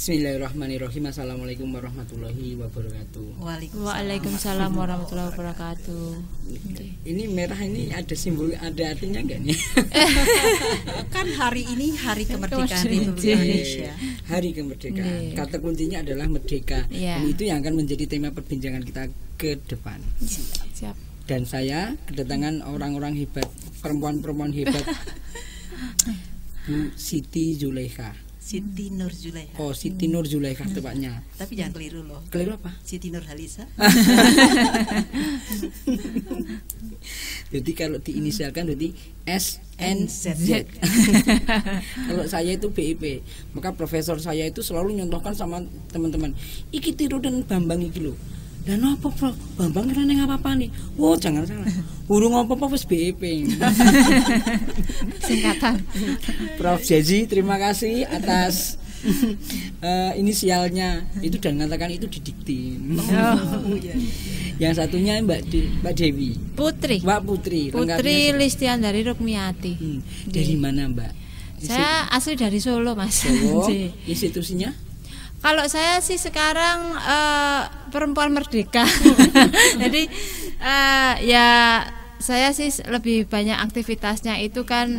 Bismillahirrahmanirrahim. Assalamualaikum warahmatullahi wabarakatuh. Waalaikumsalam warahmatullahi wabarakatuh. Ini merah ini ada simbol, ada artinya enggak nih? Kan hari ini hari kemerdekaan Republik Indonesia. Hari kemerdekaan. Kata kuncinya adalah merdeka. Dan itu yang akan menjadi tema perbincangan kita ke depan. Siap. Dan saya kedatangan orang-orang hebat, perempuan-perempuan hebat. Bu Siti Zulaikha. Siti Nur Zulaikha. Oh, Siti Nur Zulaikha tepatnya. Tapi jangan keliru loh. Keliru apa? Siti Nur Halisa. Jadi kalau diinisialkan berarti SNZ. Kalau saya itu BIP. Maka profesor saya itu selalu nyontohkan sama teman-teman. Iki tiru dan Bambang iki lho. Dan apa Prof? Bambang kira neng apa nih? Oh jangan salah. Burung apa wis BIP. Singkatan. Prof Jazi, terima kasih atas inisialnya itu dan mengatakan itu didikti. Yang satunya Mbak Dewi. Putri. Mbak Putri. Putri Listiandari Rukmiati. Dari mana Mbak? Saya asli dari Solo Mas. Solo. Institusinya? Kalau saya sih sekarang perempuan merdeka. Jadi ya saya sih lebih banyak aktivitasnya itu kan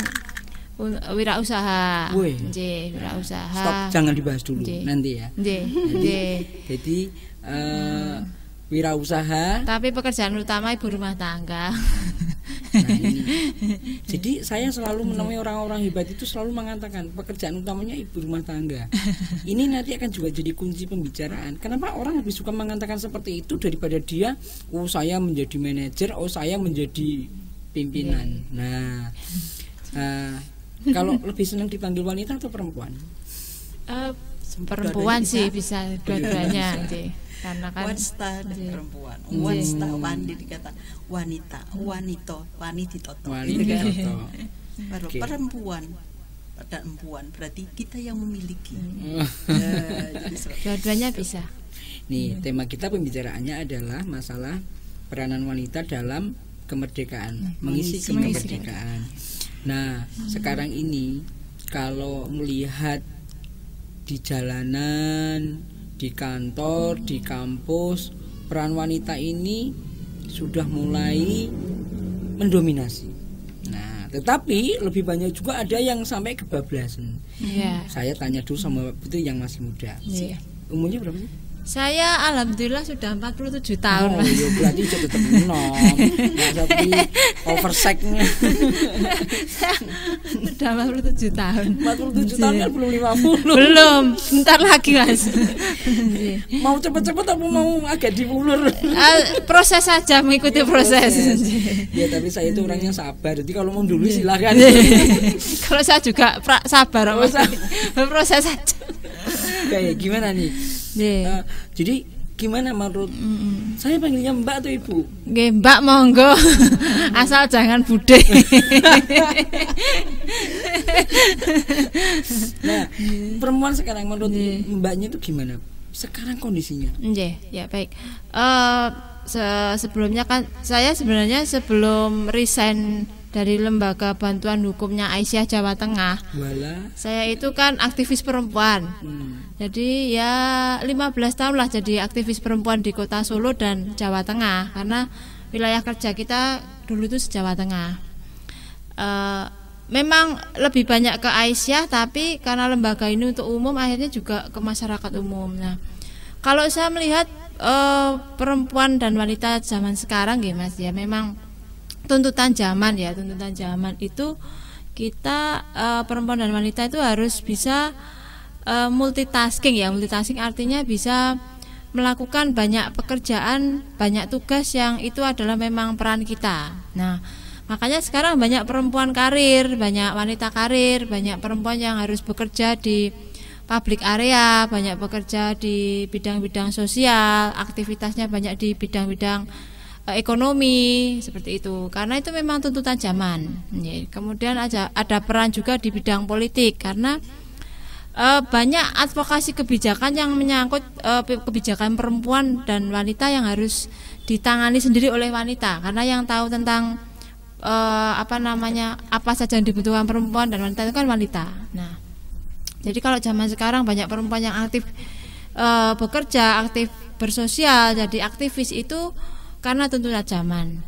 wirausaha. Wirausaha. Stop, jangan dibahas dulu nanti ya. Jadi wirausaha. Tapi pekerjaan utama ibu rumah tangga. Nah, ini. Jadi saya selalu menemui orang-orang hebat itu selalu mengatakan pekerjaan utamanya ibu rumah tangga. Ini nanti akan juga jadi kunci pembicaraan. Kenapa orang lebih suka mengatakan seperti itu daripada dia, oh saya menjadi manajer, oh saya menjadi pimpinan. Nah, kalau lebih senang dipanggil wanita atau perempuan? Perempuan sih bisa dua-duanya. Karena kan wanita dan perempuan. Wanita wandi dikata wanita, wanito, wanititoto. Baru perempuan dan empuan berarti kita yang memiliki. Dua-duanya bisa. Nih, tema kita pembicaraannya adalah masalah peranan wanita dalam kemerdekaan, mengisi kemerdekaan. Nah, sekarang ini kalau melihat di jalanan, di kantor, di kampus, peran wanita ini sudah mulai mendominasi. Nah, tetapi lebih banyak juga ada yang sampai kebablasan. Saya tanya dulu sama Putri yang masih muda. Umurnya berapa sih? Saya alhamdulillah sudah 47 tahun. Oh, iya, berarti sudah tetap enom. Nggak seperti overseknya. Sudah 47 tahun. 47 tahun kan belum 50. Belum, bentar lagi Mas. Mau cepet-cepet apa mau agak diulur? Proses saja, mengikuti proses. Ya, tapi saya itu orangnya sabar. Jadi kalau mau dulu silakan. Kalau saya juga sabar, proses saja. Kayak gimana nih? Jadi gimana menurut saya panggilnya Mbak atau Ibu? Mbak monggo, asal jangan bude. Nah, perempuan sekarang menurut Mbaknya itu gimana? Sekarang kondisinya? Ya baik. Sebelumnya kan saya sebenarnya sebelum resign dari Lembaga Bantuan Hukumnya Aisyah Jawa Tengah. Saya itu kan aktivis perempuan. Jadi ya 15 tahun lah jadi aktivis perempuan di Kota Solo dan Jawa Tengah. Karena wilayah kerja kita dulu itu se-Jawa Tengah. Memang lebih banyak ke Aisyah, tapi karena lembaga ini untuk umum akhirnya juga ke masyarakat umum. Nah, kalau saya melihat perempuan dan wanita zaman sekarang Mas ya memang tuntutan zaman itu kita perempuan dan wanita itu harus bisa multitasking ya. Multitasking artinya bisa melakukan banyak pekerjaan, banyak tugas yang itu adalah memang peran kita. Nah, makanya sekarang banyak perempuan karir, banyak wanita karir, banyak perempuan yang harus bekerja di public area, banyak bekerja di bidang-bidang sosial, aktivitasnya banyak di bidang-bidang ekonomi seperti itu, karena itu memang tuntutan zaman. Kemudian ada peran juga di bidang politik karena banyak advokasi kebijakan yang menyangkut kebijakan perempuan dan wanita yang harus ditangani sendiri oleh wanita, karena yang tahu tentang apa saja yang dibutuhkan perempuan dan wanita itu kan wanita. Nah, Jadi kalau zaman sekarang banyak perempuan yang aktif bekerja, aktif bersosial, jadi aktivis itu karena tuntutan zaman,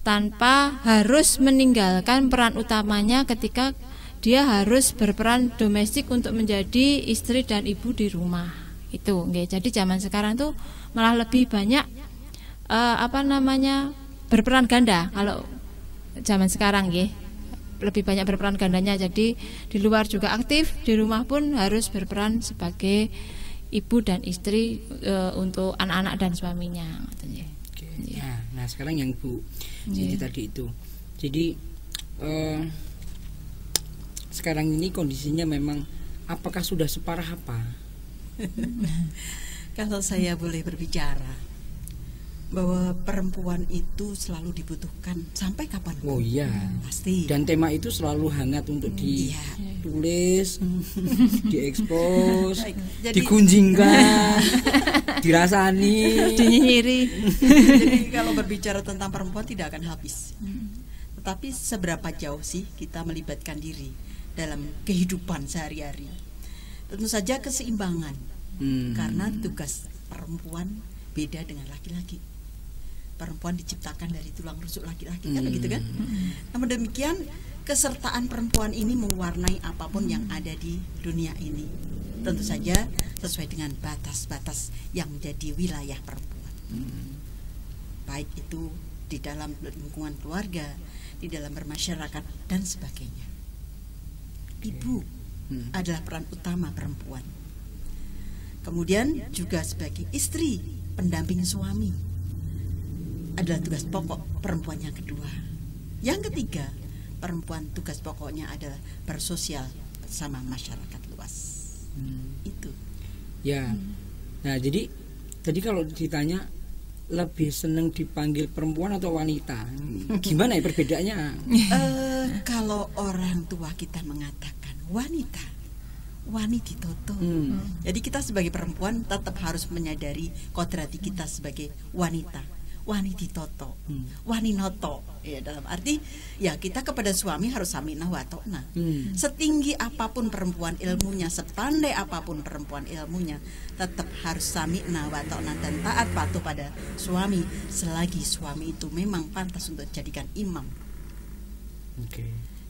tanpa harus meninggalkan peran utamanya ketika dia harus berperan domestik untuk menjadi istri dan ibu di rumah. Itu nggih. Jadi zaman sekarang tuh malah lebih banyak berperan ganda. Kalau zaman sekarang nggih, lebih banyak berperan gandanya. Jadi di luar juga aktif, di rumah pun harus berperan sebagai ibu dan istri untuk anak-anak dan suaminya. Nah sekarang yang Bu Siti tadi itu, jadi sekarang ini kondisinya memang apakah sudah separah apa? Kalau saya boleh berbicara, bahwa perempuan itu selalu dibutuhkan sampai kapan? Oh iya, pasti. Dan tema itu selalu hangat untuk ditulis, diekspos, digunjingkan, dirasani, dinyiri. Jadi kalau berbicara tentang perempuan tidak akan habis. Tetapi seberapa jauh sih kita melibatkan diri dalam kehidupan sehari-hari? Tentu saja keseimbangan, karena tugas perempuan beda dengan laki-laki. Perempuan diciptakan dari tulang rusuk laki-laki, kan begitu kan? Namun demikian kesertaan perempuan ini mewarnai apapun yang ada di dunia ini. Tentu saja sesuai dengan batas-batas yang menjadi wilayah perempuan. Baik itu di dalam lingkungan keluarga, di dalam bermasyarakat dan sebagainya. Ibu adalah peran utama perempuan. Kemudian juga sebagai istri, pendamping suami adalah tugas pokok perempuan yang kedua. Yang ketiga, perempuan tugas pokoknya adalah bersosial bersama masyarakat luas. Itu. Ya. Nah, jadi tadi kalau ditanya lebih senang dipanggil perempuan atau wanita, gimana ya perbedaannya? Kalau orang tua kita mengatakan wanita, wanita toto. Jadi kita sebagai perempuan tetap harus menyadari kodrati kita sebagai wanita. Waniti toto, waninoto, ya, dalam arti ya kita kepada suami harus samina watona. Setinggi apapun perempuan ilmunya, sepandai apapun perempuan ilmunya, tetap harus samina watona dan taat patuh pada suami selagi suami itu memang pantas untuk dijadikan imam.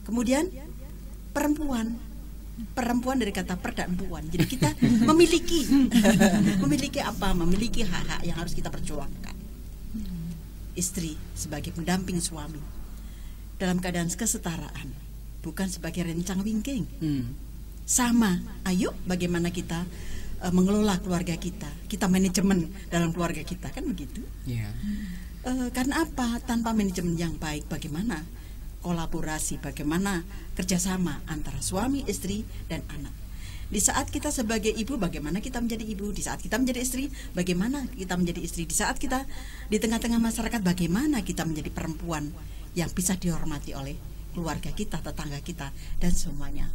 Kemudian perempuan dari kata perdampuan. Jadi kita memiliki apa? Memiliki hak-hak yang harus kita perjuangkan. Istri sebagai pendamping suami dalam keadaan kesetaraan, bukan sebagai rencang wingking. Sama, ayo bagaimana kita mengelola keluarga kita manajemen dalam keluarga kita, kan begitu? Karena apa? Tanpa manajemen yang baik, bagaimana kolaborasi, bagaimana kerjasama antara suami, istri, dan anak. Di saat kita sebagai ibu, bagaimana kita menjadi ibu? Di saat kita menjadi istri, bagaimana kita menjadi istri? Di saat kita di tengah-tengah masyarakat, bagaimana kita menjadi perempuan yang bisa dihormati oleh keluarga kita, tetangga kita, dan semuanya.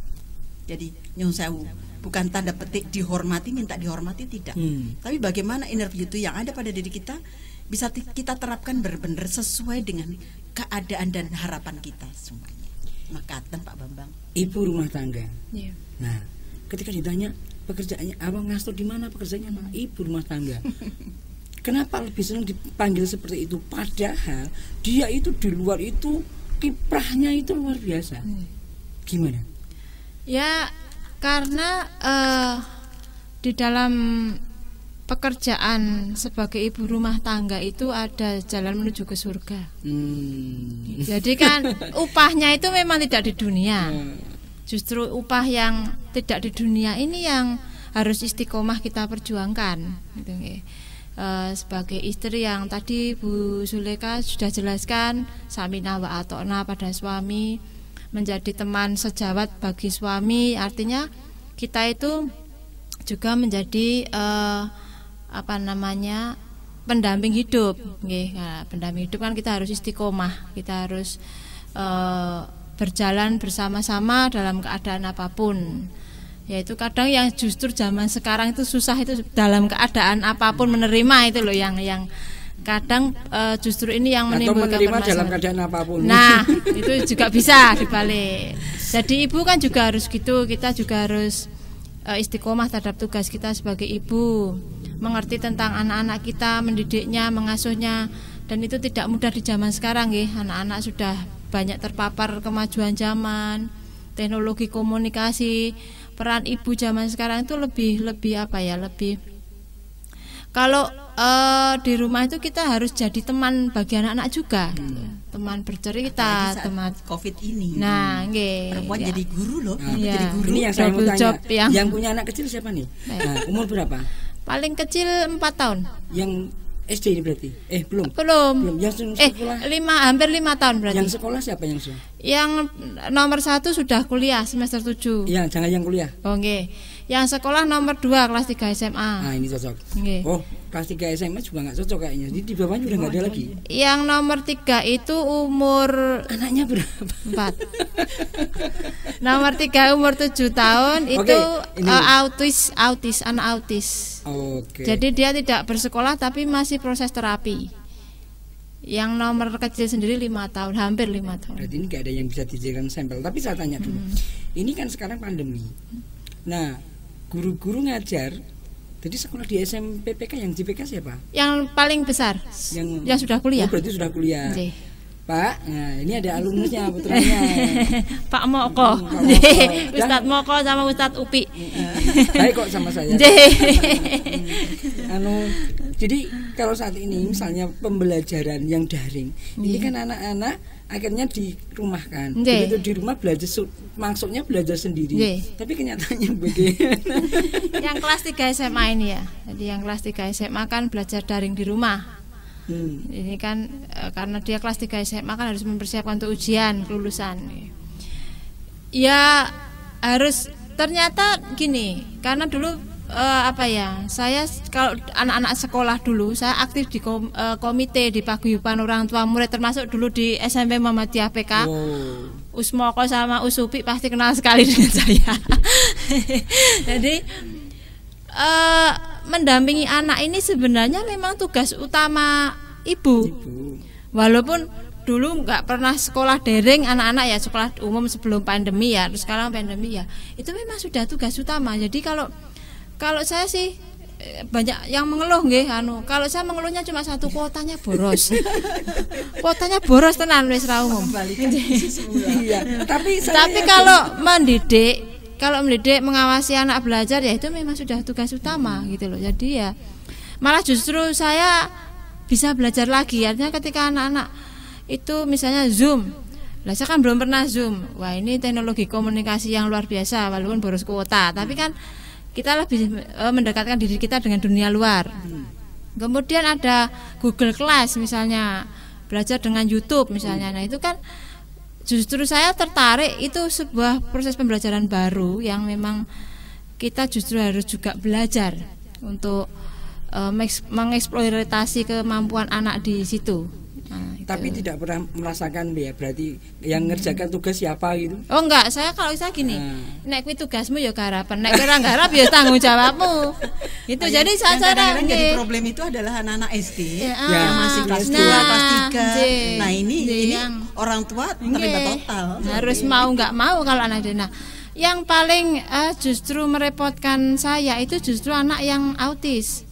Jadi nyun sewu, bukan tanda petik dihormati, minta dihormati, tidak. Tapi bagaimana inner beauty yang ada pada diri kita bisa kita terapkan benar-benar sesuai dengan keadaan dan harapan kita semuanya. Maka Pak Bambang, ibu rumah tangga. Nah, ketika ditanya pekerjaannya abang ngasto di mana, pekerjaannya apa? Ibu rumah tangga. Kenapa lebih senang dipanggil seperti itu? Padahal dia itu di luar itu kiprahnya itu luar biasa. Gimana? Ya karena di dalam pekerjaan sebagai ibu rumah tangga itu ada jalan menuju ke surga. Jadi kan upahnya itu memang tidak di dunia. Justru upah yang tidak di dunia ini yang harus istiqomah kita perjuangkan, gitu, sebagai istri yang tadi Bu Zuleka sudah jelaskan, samina wa atona pada suami, menjadi teman sejawat bagi suami, artinya kita itu juga menjadi pendamping hidup. Nah, pendamping hidup kan kita harus istiqomah, kita harus berjalan bersama-sama dalam keadaan apapun. Yaitu kadang yang justru zaman sekarang itu susah itu dalam keadaan apapun menerima itu loh yang kadang justru ini yang menimbulkan menerima dalam keadaan apapun. Nah, itu juga bisa dibalik. Jadi ibu kan juga harus gitu, kita juga harus istiqomah terhadap tugas kita sebagai ibu, mengerti tentang anak-anak kita, mendidiknya, mengasuhnya, dan itu tidak mudah di zaman sekarang ya. Anak-anak sudah banyak terpapar kemajuan zaman, teknologi komunikasi. Peran ibu zaman sekarang itu lebih apa ya, lebih kalau di rumah itu kita harus jadi teman bagi anak-anak juga, teman bercerita, teman COVID ini. Nah, nggih. Perempuan Ya. jadi guru loh. Iya. Jadi guru. Ini yang saya mau Double tanya. job yang punya anak kecil siapa nih? Nah, umur berapa? paling kecil 4 tahun. Yang SD ini berarti? Belum. Belum. Yang sekolah? Hampir 5 tahun berarti. Yang sekolah siapa yang sudah? Yang nomor 1 sudah kuliah semester 7. Iya, jangan yang kuliah. Oh nggih. Yang sekolah nomor 2 kelas 3 SMA. Nah, ini cocok. Nggih. Oh, kelas 3 SMA juga nggak cocok kayaknya. Jadi di bawahnya udah nggak ada lagi. Yang nomor 3 itu umur Anaknya berapa? 4. Nomor 3 umur 7 tahun itu ini. anak autis. Oke. Jadi dia tidak bersekolah tapi masih proses terapi. Yang nomor kecil sendiri 5 tahun, hampir 5 tahun. Berarti ini nggak ada yang bisa dijadikan sampel. Tapi saya tanya dulu. Ini kan sekarang pandemi. Nah, guru-guru ngajar. Jadi sekolah di SMPPK yang JPK siapa? Yang paling besar yang sudah kuliah. Oh, berarti sudah kuliah. Nggih. Pak, nah ini ada alumnusnya putranya. Pak Moko. Pak Moko. Ustadz Moko sama Ustadz Upi. Baik kok sama saya. Nggih. Jadi kalau saat ini misalnya pembelajaran yang daring, ini kan anak-anak akhirnya dirumahkan. Nggih. Begitu di rumah belajar maksudnya belajar sendiri. Nggih. Tapi kenyataannya bagaimana? Yang kelas 3 SMA ini ya. Jadi yang kelas 3 SMA kan belajar daring di rumah. Ini kan karena dia kelas 3 SMA kan harus mempersiapkan untuk ujian kelulusan. Ya harus, ternyata gini, karena dulu saya kalau anak-anak sekolah dulu saya aktif di komite di paguyuban orang tua murid, termasuk dulu di SMP Muhammadiyah PK. Usmoko sama Usupi pasti kenal sekali dengan saya. Jadi mendampingi anak ini sebenarnya memang tugas utama ibu. Walaupun dulu nggak pernah sekolah daring anak-anak ya, sekolah umum sebelum pandemi ya, terus sekarang pandemi ya, itu memang sudah tugas utama. Jadi kalau saya sih banyak yang mengeluh nggih, kalau saya mengeluhnya cuma satu, kuotanya boros. Kuotanya boros tenan wis ra umum. Iya. Tapi kalau mendidik, mengawasi anak belajar ya itu memang sudah tugas utama gitu loh. Jadi ya malah justru saya bisa belajar lagi. Artinya ketika anak-anak itu misalnya Zoom, saya kan belum pernah Zoom. Wah, ini teknologi komunikasi yang luar biasa walaupun boros kuota. Tapi kan kita lebih mendekatkan diri kita dengan dunia luar. Kemudian ada Google Class misalnya, belajar dengan YouTube misalnya. Nah itu kan justru saya tertarik, itu sebuah proses pembelajaran baru yang memang kita justru harus juga belajar untuk mengeksploitasi kemampuan anak di situ. Nah, tapi tidak pernah merasakan ya, berarti yang ngerjakan tugas siapa gitu? Oh enggak, kalau saya gini, nek kuwi tugasmu ya garapan, nek kira garap ya tanggung jawabmu. Itu jadi saya kadang-kadang jadi problem itu adalah anak-anak SD yang masih kelas 2, kelas 3. Nah ini orang tua terlibat total. Harus mau nggak mau kalau anak dia. Nah, yang paling justru merepotkan saya itu justru anak yang autis.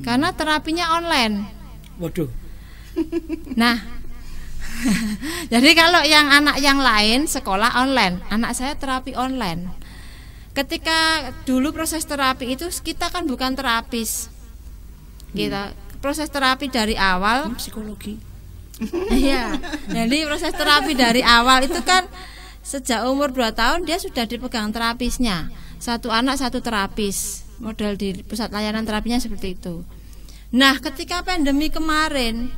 Karena terapinya online. Waduh. Nah, jadi kalau yang anak yang lain sekolah online, anak saya terapi online. Ketika dulu proses terapi itu kita kan bukan terapis. Kita proses terapi dari awal. Psikologi. Iya. Jadi proses terapi dari awal itu kan sejak umur 2 tahun dia sudah dipegang terapisnya. Satu anak satu terapis. Model di pusat layanan terapinya seperti itu. Nah, ketika pandemi kemarin,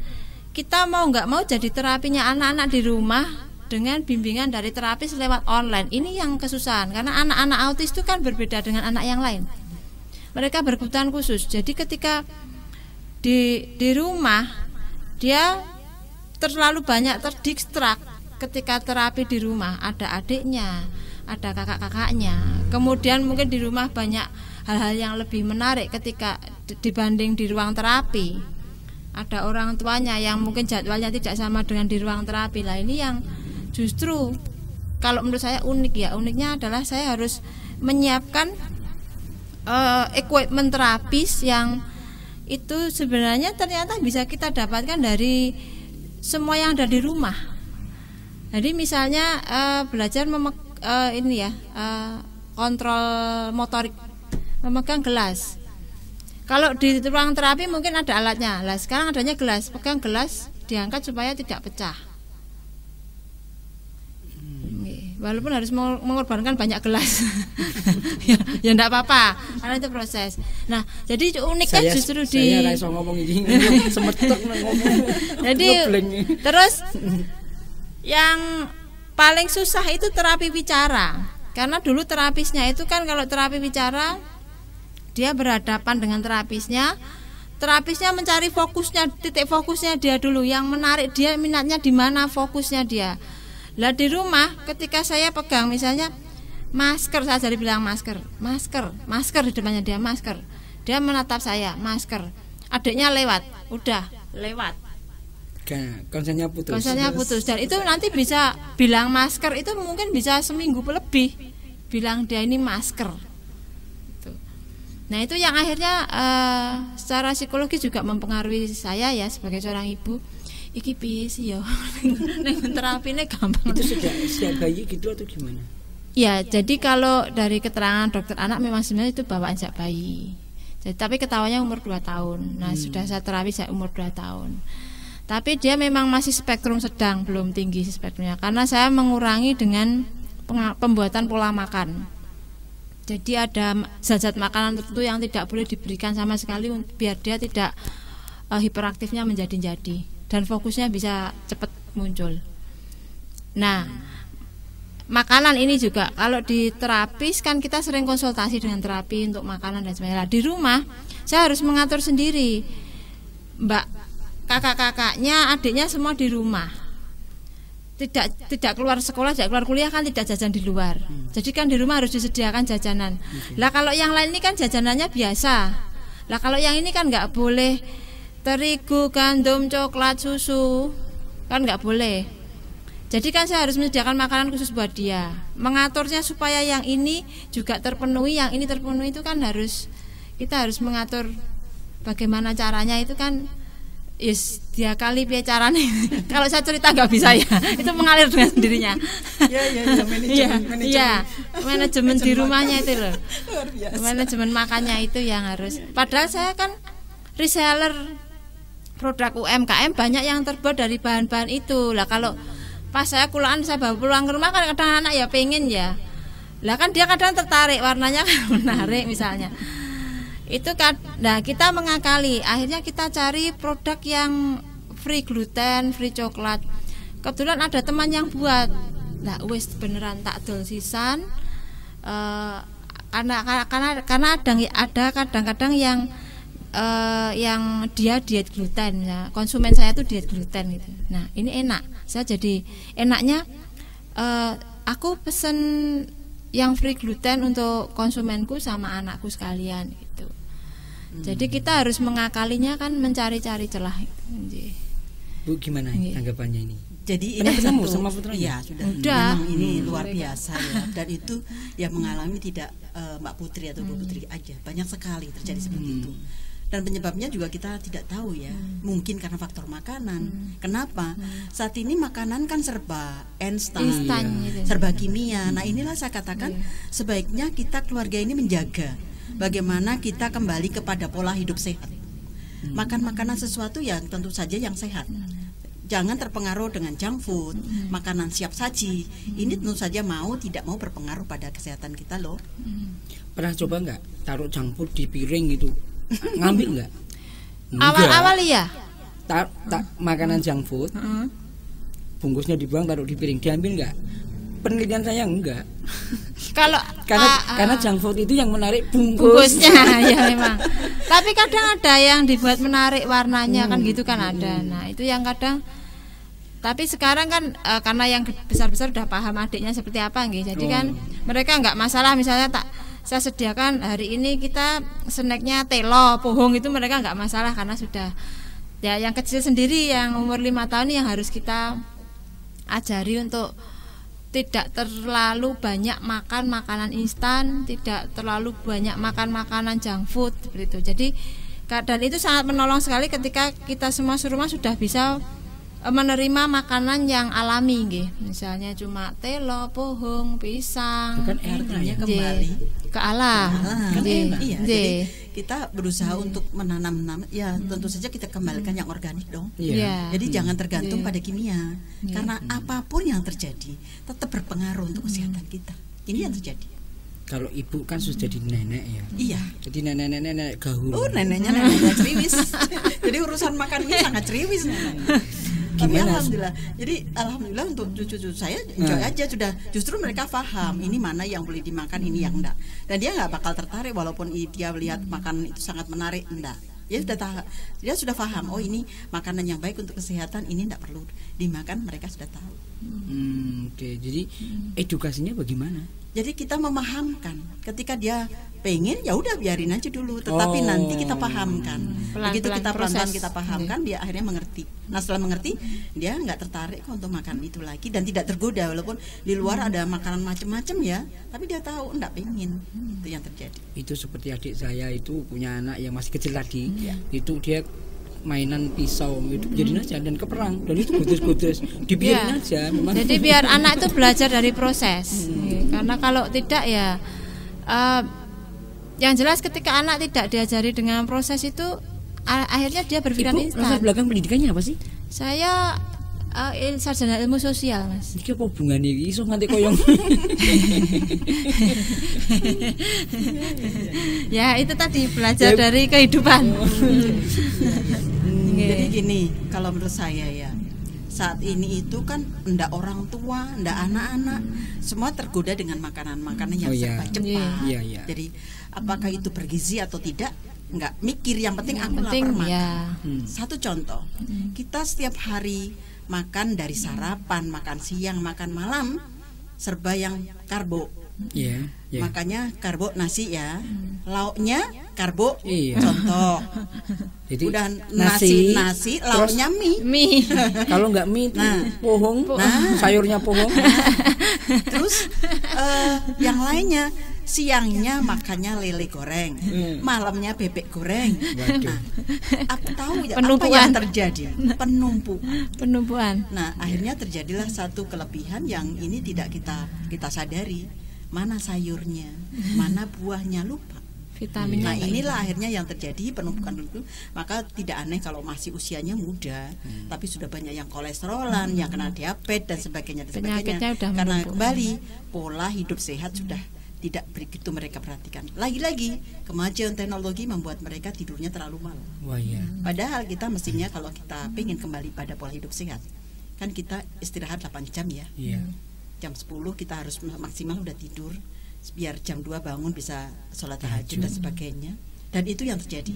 kita mau nggak mau jadi terapinya anak-anak di rumah dengan bimbingan dari terapis lewat online. Ini yang kesusahan karena anak-anak autis itu kan berbeda dengan anak yang lain. Mereka berkebutuhan khusus. Jadi ketika di rumah dia terlalu banyak terdistrak ketika terapi di rumah. Ada adiknya, ada kakak-kakaknya. Kemudian mungkin di rumah banyak hal-hal yang lebih menarik ketika dibanding di ruang terapi. Ada orang tuanya yang mungkin jadwalnya tidak sama dengan di ruang terapi. Lah ini yang justru kalau menurut saya unik ya. Uniknya adalah saya harus menyiapkan equipment terapis yang itu sebenarnya ternyata bisa kita dapatkan dari semua yang ada di rumah. Jadi misalnya belajar kontrol motorik, memegang gelas. Kalau di ruang terapi mungkin ada alatnya. Lah sekarang adanya gelas, pegang gelas diangkat supaya tidak pecah. Walaupun harus mengorbankan banyak gelas, ya enggak apa-apa, karena itu proses. Nah, jadi uniknya justru saya rasa ngomong ini semetek ngomong. Jadi terus yang paling susah itu terapi bicara, karena dulu terapisnya itu kan kalau terapi bicara dia berhadapan dengan terapisnya mencari fokusnya, titik fokusnya dia dulu, yang menarik dia, minatnya di mana, fokusnya dia. Lah di rumah ketika saya pegang misalnya masker, saya jadi bilang masker di depannya dia, masker. Dia menatap saya, masker. Adiknya lewat, udah lewat. Konsennya putus. Dan itu nanti bisa bilang masker itu mungkin bisa seminggu lebih bilang dia ini masker. Nah itu yang akhirnya secara psikologis juga mempengaruhi saya ya sebagai seorang ibu. Iki piye sih ya, neng terapine gampang. Itu sejak bayi gitu atau gimana? Ya, jadi kalau dari keterangan dokter anak memang sebenarnya itu bawaan sejak bayi. Jadi, tapi ketawanya umur 2 tahun. Nah, sudah saya terapi sejak umur 2 tahun. Tapi dia memang masih spektrum sedang, belum tinggi spektrumnya. Karena saya mengurangi dengan pembuatan pola makan. Jadi ada zat-zat makanan tertentu yang tidak boleh diberikan sama sekali biar dia tidak hiperaktifnya menjadi-jadi. Dan fokusnya bisa cepat muncul. Nah, makanan ini juga kalau di terapis kan kita sering konsultasi dengan terapi untuk makanan dan sebagainya. Di rumah saya harus mengatur sendiri. Mbak, kakak-kakaknya, adiknya semua di rumah. Tidak keluar sekolah, tidak keluar kuliah kan tidak jajan di luar. Jadi kan di rumah harus disediakan jajanan. Lah kalau yang lain ini kan jajanannya biasa. Lah kalau yang ini kan nggak boleh terigu, gandum, coklat, susu, kan nggak boleh. Jadi kan saya harus menyediakan makanan khusus buat dia. Mengaturnya supaya yang ini juga terpenuhi, yang ini terpenuhi itu kan kita harus mengatur bagaimana caranya itu kan. Dia kali piye caranya. Kalau saya cerita nggak bisa ya. Itu mengalir dengan sendirinya. Manajemen di rumahnya itu loh. Manajemen makannya itu yang harus. Padahal saya kan reseller produk UMKM banyak yang terbuat dari bahan-bahan itu. Lah kalau pas saya kulaan saya bawa pulang ke rumah kan kadang anak ya pengen ya. Lah kan dia kadang tertarik, warnanya kan menarik misalnya. Itu kan, nah kita mengakali. Akhirnya kita cari produk yang free gluten, free coklat. Kebetulan ada teman yang buat. Nah wis beneran tak dol sisan. Karena ada kadang-kadang yang dia diet gluten ya. Konsumen saya tuh diet gluten gitu. Nah ini enak, saya jadi enaknya aku pesen yang free gluten untuk konsumenku sama anakku sekalian gitu. Jadi kita harus mengakalinya kan, mencari-cari celah. Bu gimana tanggapannya ini? Jadi ini ketemu sama putranya? Ya sudah. Memang ini luar biasa ya. Dan itu yang mengalami tidak Mbak Putri atau Bu Putri aja, banyak sekali terjadi seperti itu. Dan penyebabnya juga kita tidak tahu ya. Mungkin karena faktor makanan. Kenapa? Saat ini makanan kan serba instan, serba kimia. Nah inilah saya katakan sebaiknya kita keluarga ini menjaga bagaimana kita kembali kepada pola hidup sehat. Makan makanan sesuatu yang tentu saja yang sehat. Jangan terpengaruh dengan junk food, makanan siap saji. Ini tentu saja tidak mau berpengaruh pada kesehatan kita loh. Pernah coba nggak taruh junk food di piring gitu? Ngambil nggak? Awal-awal ya. Makanan junk food, bungkusnya dibuang, taruh di piring, diambil nggak? Penelitian saya enggak. Karena junk food itu yang menarik bungkusnya. Ya memang. Tapi kadang ada yang dibuat menarik warnanya kan gitu kan ada. Nah itu yang kadang. Tapi sekarang kan karena yang besar-besar udah paham adiknya seperti apa gitu. Jadi kan mereka nggak masalah misalnya saya sediakan hari ini kita snacknya telo, pohong itu mereka nggak masalah karena sudah ya. Yang kecil sendiri yang umur 5 tahun yang harus kita ajari untuk tidak terlalu banyak makan makanan instan, tidak terlalu banyak makan makanan junk food seperti itu. Jadi dan itu sangat menolong sekali ketika kita semua rumah sudah bisa menerima makanan yang alami nggih. Misalnya cuma telo, pohong, pisang. Kan enak kembali ke alam. Kan enak. Iya. Nggih. Jadi kita berusaha untuk menanam ya tentu saja kita kembalikan yang organik dong. Iya. Jadi jangan tergantung pada kimia. Karena apapun yang terjadi tetap berpengaruh untuk kesehatan kita. Ini yang terjadi. Kalau ibu kan sudah jadi nenek ya. Iya. Jadi nenek gaul. Oh, neneknya ceriwis. Jadi urusan makan ini sangat ceriwis neneknya. Tapi alhamdulillah. Jadi alhamdulillah untuk cucu-cucu saya enjoy aja sudah. Justru mereka paham ini mana yang boleh dimakan, ini yang enggak. Dan dia nggak bakal tertarik walaupun dia lihat makanan itu sangat menarik, enggak. Dia sudah paham. Oh, ini makanan yang baik untuk kesehatan, ini enggak perlu dimakan. Mereka sudah tahu. Oke. Jadi edukasinya bagaimana? Jadi kita memahamkan. Ketika dia pengen, ya udah biarin aja dulu. Tetapi nanti kita pahamkan. Begitu kita pelan-pelan kita pahamkan, dia akhirnya mengerti. Nah, setelah mengerti, dia nggak tertarik untuk makan itu lagi dan tidak tergoda walaupun di luar ada makanan macam-macam ya. Tapi dia tahu nggak pengen. Itu yang terjadi. Itu seperti adik saya itu punya anak yang masih kecil tadi. Itu dia mainan pisau itu jadiin aja dan keperang dan itu godes-godes dibiarin aja memang. Jadi biar anak itu belajar dari proses. Karena kalau tidak ya yang jelas ketika anak tidak diajari dengan proses itu akhirnya dia berpikiran instan. Latar belakang pendidikannya apa sih? Saya sarjana ilmu sosial, Mas. Iki apa hubungannya iki iso nganti koyong. Ya, itu tadi belajar dari kehidupan. Jadi gini, kalau menurut saya ya, saat ini itu kan ndak orang tua, ndak anak-anak, semua tergoda dengan makanan-makanan yang serba cepat. Iya. Jadi apakah itu bergizi atau tidak, nggak mikir, yang penting aku lapar makan. Satu contoh, kita setiap hari makan dari sarapan, makan siang, makan malam, serba yang karbo. Makanya karbo nasi ya, lauknya karbo. Contoh. Jadi udah nasi lauknya mie. Kalau nggak mie itu pohong, sayurnya pohong. Terus yang lainnya siangnya makannya lele goreng, malamnya bebek goreng. Nah, aku tahu ya apa yang terjadi, penumpuan. Nah, akhirnya terjadilah satu kelebihan yang ini tidak kita sadari. Mana sayurnya, mana buahnya, lupa. Vitaminnya. Nah, inilah akhirnya yang terjadi penumpukan itu. Maka tidak aneh kalau masih usianya muda, tapi sudah banyak yang kolesterolan, yang kena diabetes dan sebagainya. Karena kembali pola hidup sehat sudah tidak begitu mereka perhatikan. Lagi-lagi kemajuan teknologi membuat mereka tidurnya terlalu malam. Padahal kita mestinya kalau kita pengen kembali pada pola hidup sehat, kan kita istirahat 8 jam ya. Jam 10 kita harus maksimal udah tidur, biar jam 2 bangun bisa sholat tahajud dan sebagainya. Dan itu yang terjadi.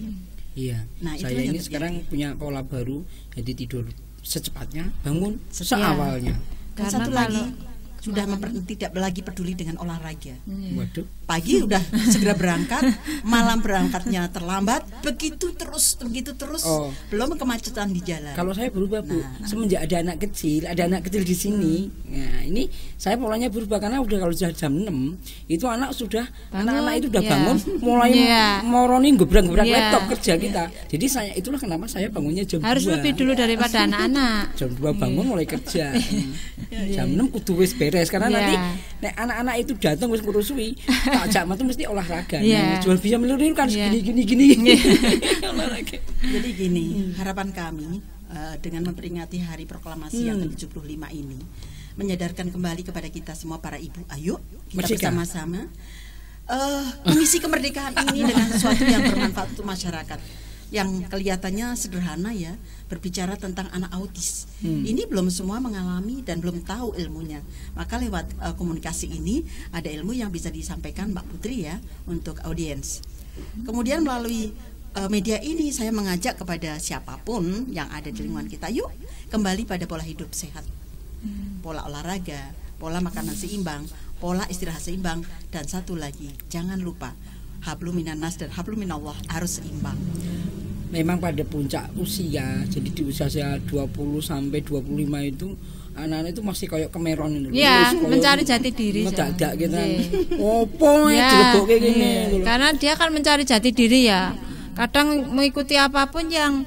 Nah, saya ini sekarang punya pola baru, jadi tidur secepatnya, bangun seawalnya. Dan satu lagi, sudah tidak lagi peduli dengan olahraga. Waduh. Pagi udah segera berangkat, malam berangkatnya terlambat, begitu terus belum kemacetan di jalan. Kalau saya berubah, Bu, semenjak ada anak kecil di sini. Nah, ini saya polanya berubah karena udah kalau sudah jam 6 itu anak-anak itu udah bangun, mulai moroni gebrak-gebrak laptop kerja kita. Jadi itulah kenapa saya bangunnya jam 2. Harus lebih dulu daripada anak-anak. Jam 2 bangun mulai kerja. Jam 6 kudu wis beres karena nanti nek anak-anak itu datang wis kurusui. Tak metu mesti olahraga. Jual bisa meliru kan gini. Olahraga. Jadi gini, harapan kami dengan memperingati hari proklamasi yang ke-75 ini, menyadarkan kembali kepada kita semua para ibu, ayo kita bersama-sama mengisi kemerdekaan ini dengan sesuatu yang bermanfaat untuk masyarakat. Yang kelihatannya sederhana ya, berbicara tentang anak autis. Ini belum semua mengalami dan belum tahu ilmunya. Maka lewat komunikasi ini ada ilmu yang bisa disampaikan Mbak Putri ya untuk audiens. Kemudian melalui media ini saya mengajak kepada siapapun yang ada di lingkungan kita, yuk kembali pada pola hidup sehat, pola olahraga, pola makanan seimbang, pola istirahat seimbang, dan satu lagi jangan lupa hablum minannas dan hablum minallah harus seimbang. Memang pada puncak usia, jadi di usia saya 20 sampai 25 itu anak-anak itu masih kayak kemeron itu. Ya, mencari jati diri. Ngedak-dak gitu. Iya. Opo dilebok kayak gini. Iya. Karena dia kan mencari jati diri ya. Kadang mengikuti apapun yang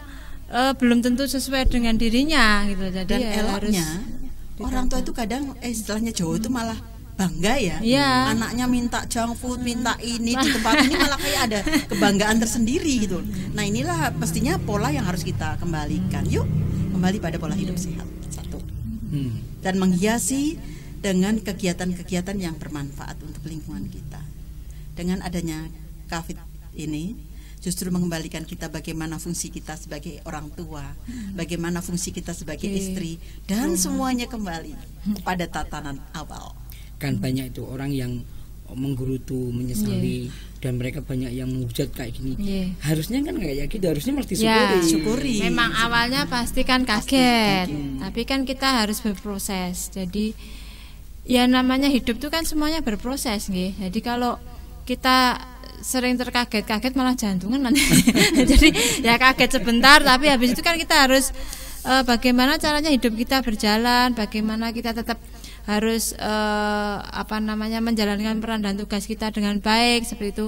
belum tentu sesuai dengan dirinya gitu. Jadi Dan ya eloknya harus orang tua itu kadang istilahnya Jawa itu malah bangga ya. Iya. Anaknya minta junk food, minta ini di tempat ini malah kayak ada kebanggaan tersendiri gitu. Nah, inilah pastinya pola yang harus kita kembalikan. Yuk, kembali pada pola hidup sehat. Satu. Dan menghiasi dengan kegiatan-kegiatan yang bermanfaat untuk lingkungan kita. Dengan adanya COVID ini justru mengembalikan kita bagaimana fungsi kita sebagai orang tua, bagaimana fungsi kita sebagai istri, dan semuanya kembali pada tatanan awal. Kan banyak itu orang yang menggerutu, menyesali, dan mereka banyak yang menghujat kayak gini. Harusnya kan kayak gitu, harusnya mesti syukuri. Memang awalnya pasti kan kaget, tapi kan kita harus berproses. Jadi ya namanya hidup itu kan semuanya berproses, nggih. Jadi kalau kita sering terkaget-kaget malah jantungan nanti. Jadi ya kaget sebentar, tapi habis itu kan kita harus bagaimana caranya hidup kita berjalan, bagaimana kita tetap harus menjalankan peran dan tugas kita dengan baik seperti itu,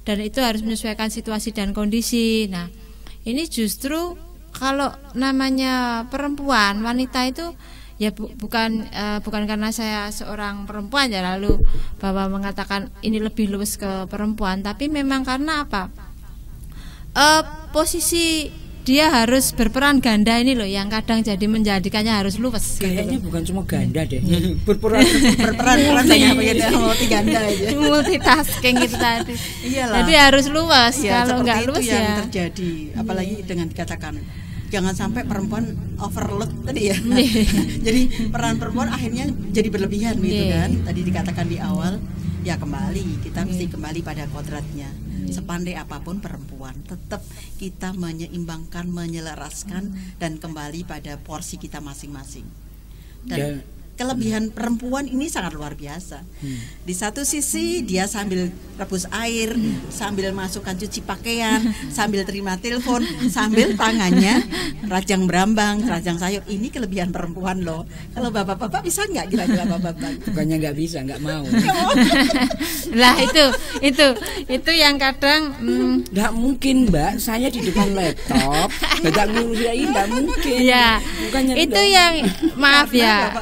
dan itu harus menyesuaikan situasi dan kondisi. Nah, ini justru kalau namanya perempuan, wanita itu ya bukan karena saya seorang perempuan ya lalu bahwa mengatakan ini lebih luwes ke perempuan, tapi memang karena apa? Posisi dia harus berperan ganda ini loh yang kadang jadi menjadikannya harus luwes. Kayaknya bukan cuma ganda deh. berperan banyak multi ganda aja. Multitasking itu tadi. Iyalah. Jadi harus luwes. Ya, kalau nggak luwes yang ya terjadi. Apalagi dengan dikatakan jangan sampai perempuan overload tadi ya. Jadi peran perempuan akhirnya jadi berlebihan gitu kan. Tadi dikatakan di awal, ya kembali kita mesti kembali pada kodratnya. Sepandai apapun perempuan, tetap kita menyeimbangkan, menyelaraskan dan kembali pada porsi kita masing-masing. Dan kelebihan perempuan ini sangat luar biasa. Di satu sisi dia sambil rebus air, sambil masukkan cuci pakaian, sambil terima telepon, sambil tangannya rajang berambang, rajang sayur. Ini kelebihan perempuan loh. Kalau bapak-bapak bisa nggak kira-kira bapak-bapak? Bukannya nggak bisa, nggak mau. Lah itu yang kadang nggak mungkin Mbak, saya di depan laptop nggak ngurusin, nggak mungkin. Ya, bukannya itu yang maaf ya.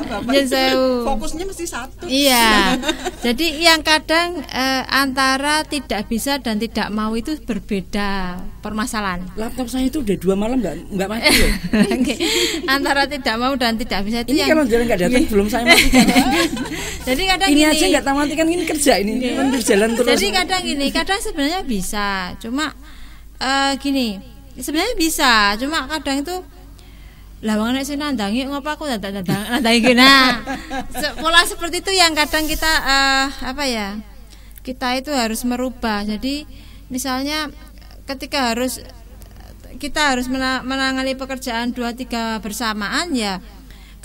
Fokusnya mesti satu. Iya. Jadi yang kadang antara tidak bisa dan tidak mau itu berbeda permasalahan. Laptop saya itu udah 2 malam nggak mati loh. Antara tidak mau dan tidak bisa itu ini kalau jalan nggak datang belum saya matikan. Jadi kadang ini gini, aja nggak matikan, ini kerja ini berjalan terus. Jadi kadang sebenarnya bisa, cuma gini sebenarnya bisa, cuma kadang itu lawangan nek nandangi ngopo aku nandangi nah pola seperti itu yang kadang kita kita itu harus merubah. Jadi misalnya ketika kita harus menangani pekerjaan 2-3 bersamaan ya,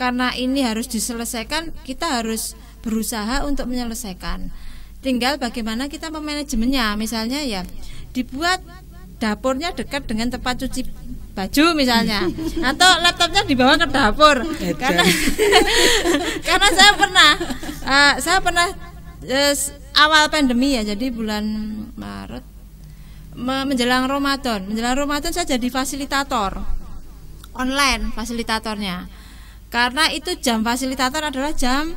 karena ini harus diselesaikan, kita harus berusaha untuk menyelesaikan. Tinggal bagaimana kita memanajemennya. Misalnya ya dibuat dapurnya dekat dengan tempat cuci baju misalnya, atau laptopnya dibawa ke dapur. Karena saya pernah awal pandemi ya, jadi bulan Maret menjelang Ramadan saya jadi fasilitator online, fasilitatornya. Karena itu jam fasilitator adalah jam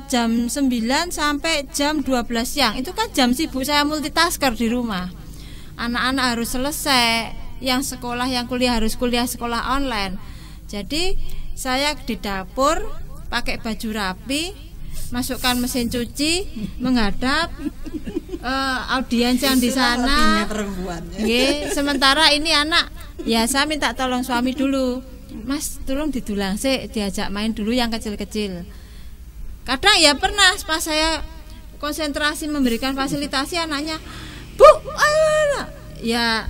9 sampai jam 12 siang. Itu kan jam sibuk saya multitasker di rumah. Anak-anak harus selesai, yang sekolah, yang kuliah harus kuliah sekolah online. Jadi saya di dapur pakai baju rapi, masukkan mesin cuci, menghadap audiens yang di sana. Sementara ini anak, ya saya minta tolong suami dulu, Mas tolong didulang sih, diajak main dulu yang kecil-kecil. Kadang ya pernah pas saya konsentrasi memberikan fasilitasi, anaknya, Bu, ayo, ya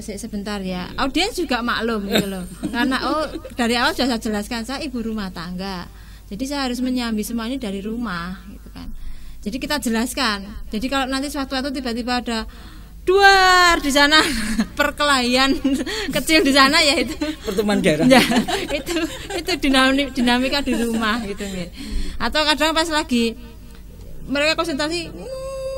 sebentar ya. Audiens juga maklum gitu loh. Karena dari awal sudah saya jelaskan, saya ibu rumah tangga. Jadi saya harus menyambi semua ini dari rumah gitu kan. Jadi kita jelaskan. Jadi kalau nanti suatu waktu tiba-tiba ada duar di sana perkelahian kecil di sana ya itu pertemuan darah. ya itu dinamika di rumah gitu nih. Atau kadang pas lagi mereka konsentrasi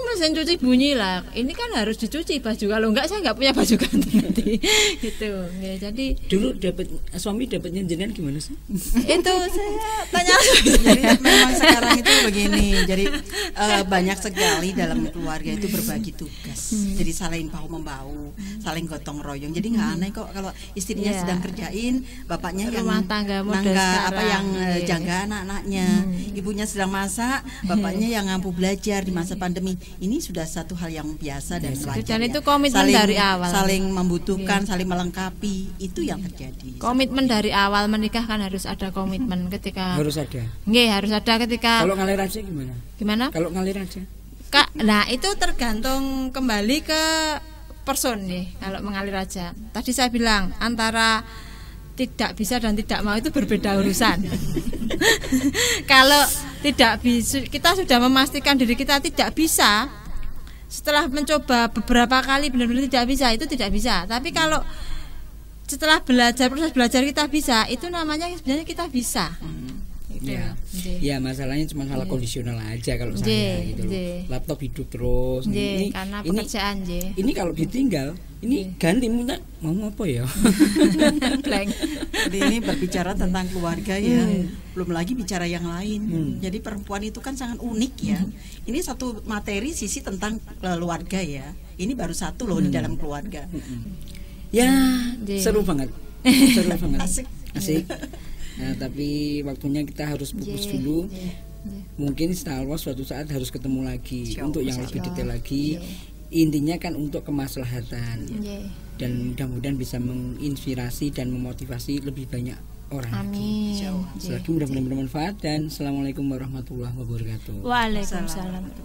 mesin cuci bunyi lah, ini kan harus dicuci baju, kalau enggak saya enggak punya baju ganti nanti gitu ya. Jadi dulu suami dapatnya jenengan gimana sih? Itu saya tanya. Jadi memang sekarang itu begini, jadi banyak sekali dalam keluarga itu berbagi tugas, jadi saling bahu membahu, saling gotong royong. Jadi nggak aneh kok kalau istrinya sedang kerjain, bapaknya yang rumah tangga yang jaga anak-anaknya, ibunya sedang masak, bapaknya yang mampu belajar di masa pandemi. Ini sudah satu hal yang biasa dan wajar. Dan itu komitmen dari awal. Saling membutuhkan, saling melengkapi, itu yang terjadi. Komitmen dari awal menikah kan harus ada komitmen ketika. Harus ada. Nggih, harus ada ketika. Kalau ngalir aja gimana? Gimana? Kalau ngalir aja. Kak, nah itu tergantung kembali ke person nih. Kalau mengalir aja. Tadi saya bilang antara tidak bisa dan tidak mau itu berbeda urusan. Kalau tidak bisa, kita sudah memastikan diri kita tidak bisa. Setelah mencoba beberapa kali benar-benar tidak bisa, itu tidak bisa. Tapi kalau setelah proses belajar kita bisa, itu namanya sebenarnya kita bisa. Ya masalahnya cuma salah kondisional aja kalau saya gitu loh. Laptop hidup terus. Ini karena pekerjaan ini kalau ditinggal, ini ganti minta mau apa ya? Jadi ini berbicara tentang keluarga ya, belum lagi bicara yang lain. Jadi perempuan itu kan sangat unik ya. Ini satu materi sisi tentang keluarga ya. Ini baru satu loh di dalam keluarga. Ya seru banget, seru banget. Asik. Nah, tapi waktunya kita harus fokus dulu. Mungkin Star Wars suatu saat harus ketemu lagi untuk yang lebih detail lagi. Intinya kan untuk kemaslahatan. Dan mudah-mudahan bisa menginspirasi dan memotivasi lebih banyak orang. Amin. Selagi mudah-mudahan bermanfaat dan assalamualaikum warahmatullahi wabarakatuh. Waalaikumsalam.